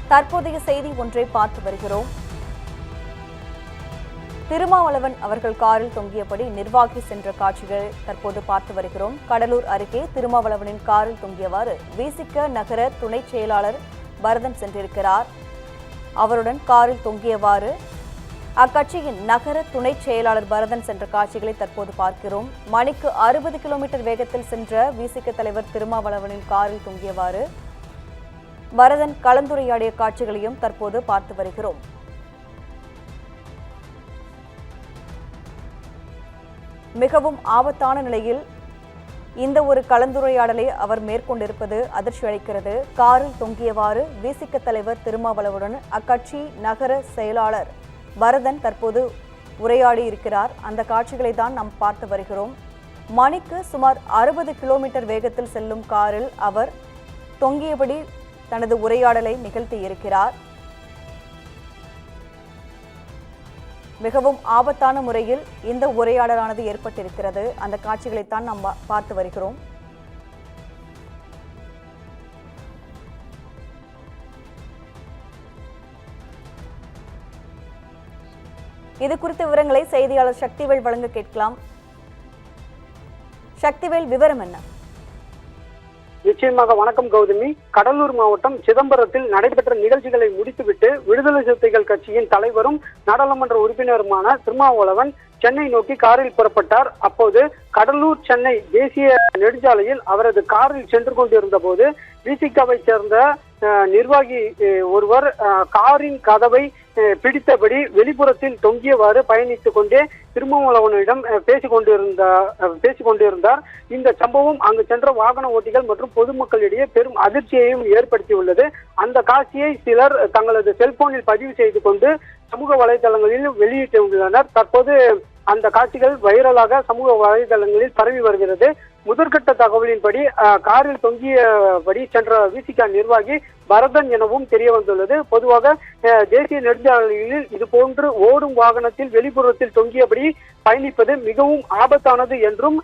தற்போதைய செய்தி ஒன்றை பார்த்து வருகிறோம். திருமாவளவன் அவர்கள் காரில் தொங்கியபடி நிர்வாகி சென்ற காட்சிகள் தற்போது பார்த்து வருகிறோம். கடலூர் அருகே திருமாவளவனின் காரில் தொங்கியவாறு விசிக நகர துணை செயலாளர் பரதன் சென்றிருக்கிறார். அவருடன் காரில் தொங்கியவாறு அக்கட்சியின் நகர துணை செயலாளர் பரதன் சென்ற காட்சிகளை தற்போது பார்க்கிறோம். மணிக்கு 60 கிலோமீட்டர் வேகத்தில் சென்ற விசிக தலைவர் திருமாவளவனின் காரில் தொங்கியவாறு பரதன் கலந்துரையாடிய காட்சிகளையும் தற்போது பார்த்து வருகிறோம். மிகவும் ஆபத்தான நிலையில் இந்த ஒரு கலந்துரையாடலை அவர் மேற்கொண்டிருப்பது அதிர்ச்சி அளிக்கிறது. காரில் தொங்கியவாறு விசிக தலைவர் திருமாவளவனுடன் அக்கட்சி நகர செயலாளர் பரதன் தற்போது உரையாடி இருக்கிறார். அந்த காட்சிகளை தான் நாம் பார்த்து வருகிறோம். மணிக்கு சுமார் 60 கிலோமீட்டர் வேகத்தில் செல்லும் காரில் அவர் தொங்கியபடி தனது உரையாடலை நிகழ்த்தி இருக்கிறார். மிகவும் ஆபத்தான முறையில் இந்த உரையாடலானது ஏற்பட்டிருக்கிறது. அந்த காட்சிகளைத்தான் நாம் பார்த்து வருகிறோம். இது குறித்த விவரங்களை செய்தியாளர் சக்திவேல் வழங்க கேட்கலாம். சக்திவேல், விவரம் என்ன? நிச்சயமாக. வணக்கம் கௌதமி. கடலூர் மாவட்டம் சிதம்பரத்தில் நடைபெற்ற நிகழ்ச்சிகளை முடித்துவிட்டு விடுதலை சிறுத்தைகள் கட்சியின் தலைவரும் நாடாளுமன்ற உறுப்பினருமான திருமாவளவன் சென்னை நோக்கி காரில் புறப்பட்டார். அப்போது கடலூர் சென்னை தேசிய நெடுஞ்சாலையில் அவரது காரில் சென்று கொண்டிருந்த போது விசிகாவை சேர்ந்த நிர்வாகி ஒருவர் காரின் கதவை பிடித்தபடி வெளிப்புறத்தில் தொங்கியவாறு பயணித்துக் கொண்டே திருமாவளவனிடம் பேசிக் கொண்டிருந்தார். இந்த சம்பவம் அங்கு சென்ற வாகன ஓட்டிகள் மற்றும் பொதுமக்களிடையே பெரும் அதிர்ச்சியையும் ஏற்படுத்தியுள்ளது. அந்த காட்சியை சிலர் தங்களது செல்போனில் பதிவு செய்து கொண்டு சமூக வலைதளங்களில் வெளியிட்டுள்ளனர். தற்போது அந்த காட்சிகள் வைரலாக சமூக வலைதளங்களில் பரவி வருகிறது. முதற்கட்ட தகவலின்படி காரில் தொங்கியபடி சென்ற விசிக நிர்வாகி பரதன் எனவும் தெரிய வந்துள்ளது. பொதுவாக தேசிய நெடுஞ்சாலைகளில் இது போன்று ஓடும் வாகனத்தில் வெளிப்புறத்தில் தொங்கியபடி பயணிப்பது மிகவும் ஆபத்தானது என்றும்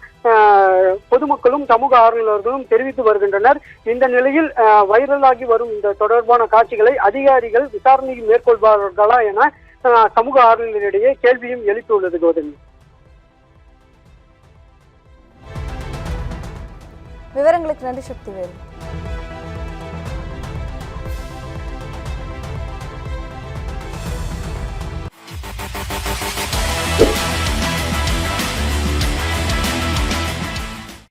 பொதுமக்களும் சமூக ஆர்வலர்களும் தெரிவித்து வருகின்றனர். இந்த நிலையில் வைரலாகி வரும் இந்த தொடர்பான காட்சிகளை அதிகாரிகள் விசாரணை மேற்கொள்வார்களா என சமூக ஆர்வலர்களிடையே கேள்வியும் எழுப்பியுள்ளது. கௌதமி, விவரங்களுக்கு நன்றி சக்திவேல்.